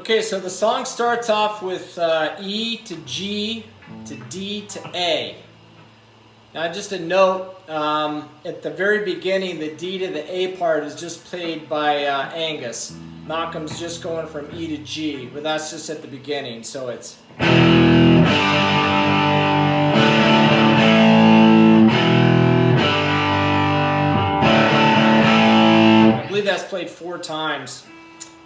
Okay, so the song starts off with E to G to D to A. Now just a note, at the very beginning the D to the A part is just played by Angus. Malcolm's just going from E to G, but that's just at the beginning, so it's... I believe that's played 4 times.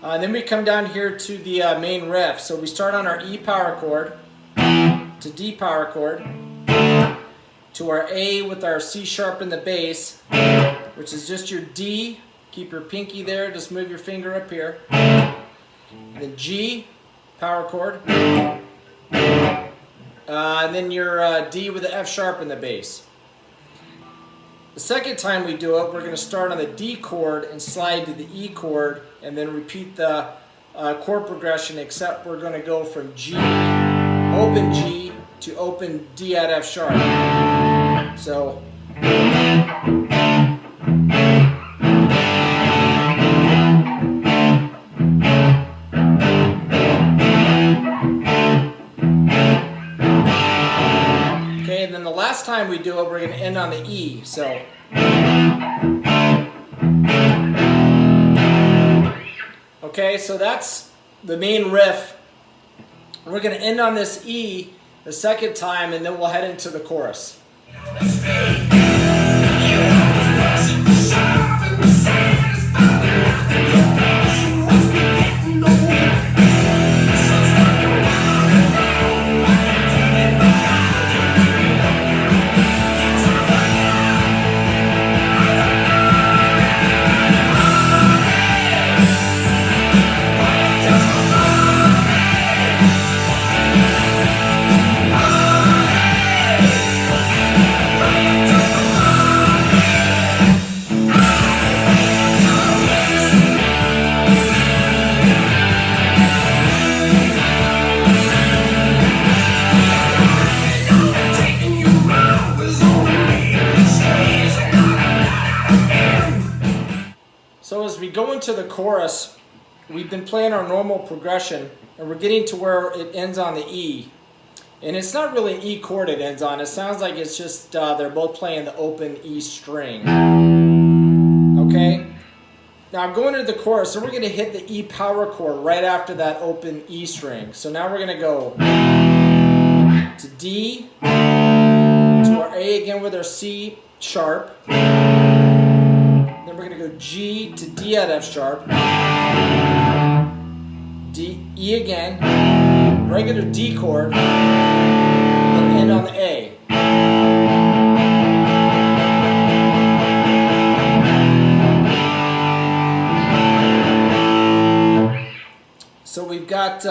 Then we come down here to the main riff. So we start on our E power chord, to D power chord, to our A with our C sharp in the bass, which is just your D. Keep your pinky there, just move your finger up here. Then G power chord, and then your D with the F sharp in the bass. The second time we do it, we're going to start on the D chord and slide to the E chord and then repeat the chord progression, except we're going to go from G, open G, to open D at F sharp. So... Okay, and then the last time we do it, we're going to end on the E. So... Okay, so that's the main riff. We're going to end on this E the second time, and then we'll head into the chorus. So as we go into the chorus, we've been playing our normal progression, and we're getting to where it ends on the E. And it's not really an E chord it ends on. It sounds like it's just they're both playing the open E string. Okay? Now I'm going into the chorus, so we're going to hit the E power chord right after that open E string. So now we're going to go to D, to our A again with our C sharp. We're going to go G to D at F sharp, D, E again, regular D chord, and end on the A. So we've got...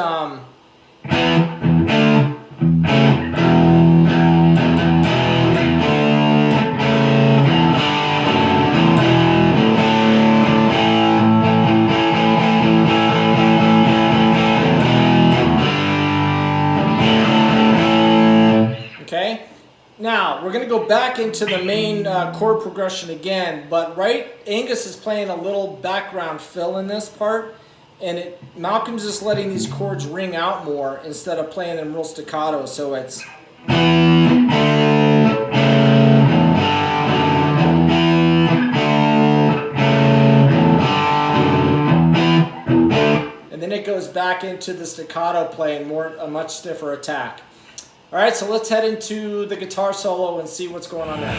Now, we're going to go back into the main chord progression again, but Angus is playing a little background fill in this part, and Malcolm's just letting these chords ring out more instead of playing them real staccato, so it's... And then it goes back into the staccato playing, a much stiffer attack. Alright, so let's head into the guitar solo and see what's going on there.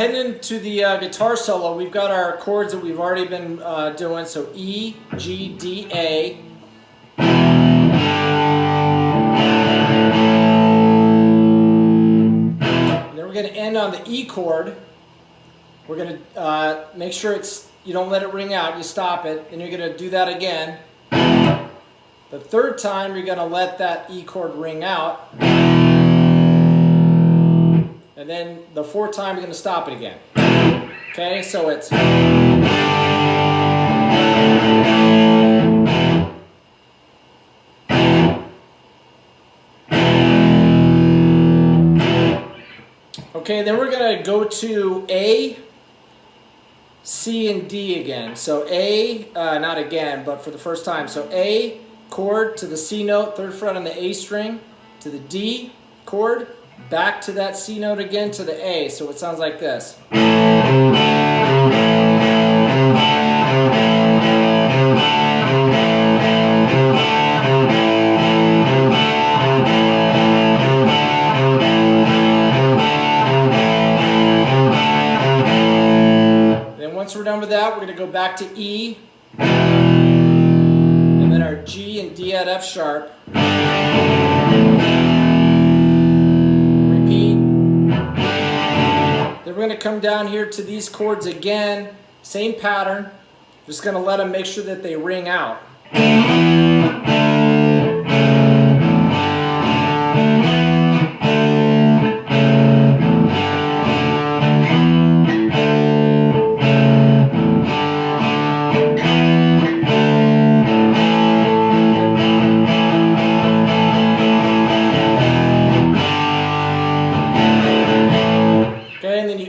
heading into the guitar solo, we've got our chords that we've already been doing. So E, G, D, A. And then we're going to end on the E chord. We're going to make sure you don't let it ring out, you stop it, and you're going to do that again. The third time, you're going to let that E chord ring out. And then the fourth time, you're going to stop it again. Okay, so it's... Okay, then we're going to go to A, C, and D again. So A, not again, but for the first time. So A chord to the C note, third fret on the A string, to the D chord, back to that C note again to the A. So it sounds like this. Once we're done with that, we're going to go back to E, and then our G and D at F sharp. Repeat. Then we're going to come down here to these chords again, same pattern. Just going to let them make sure that they ring out.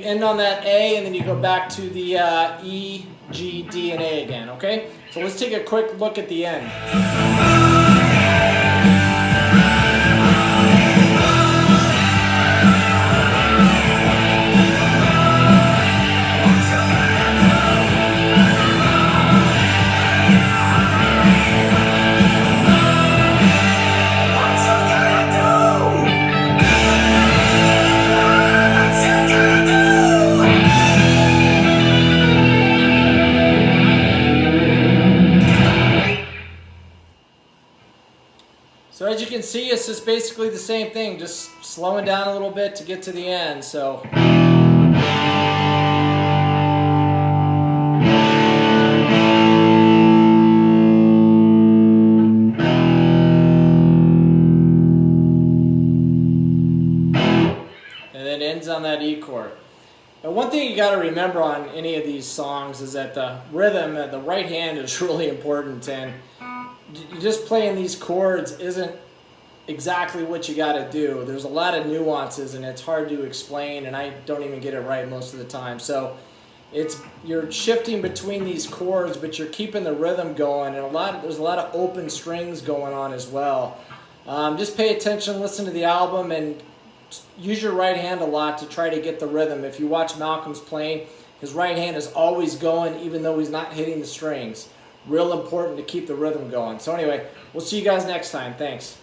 End on that A, and then you go back to the E, G, D, and A again, okay? So let's take a quick look at the end. So as you can see, it's just basically the same thing, just slowing down a little bit to get to the end. So and then ends on that E chord. Now, one thing you got to remember on any of these songs is that the rhythm, the right hand is really important, and just playing these chords isn't exactly what you got to do. There's a lot of nuances, and it's hard to explain, and I don't even get it right most of the time. So you're shifting between these chords, but you're keeping the rhythm going, and there's a lot of open strings going on as well. Just pay attention, listen to the album, and use your right hand a lot to try to get the rhythm. If you watch Malcolm's playing, his right hand is always going even though he's not hitting the strings. Real important to keep the rhythm going. So anyway, we'll see you guys next time. Thanks.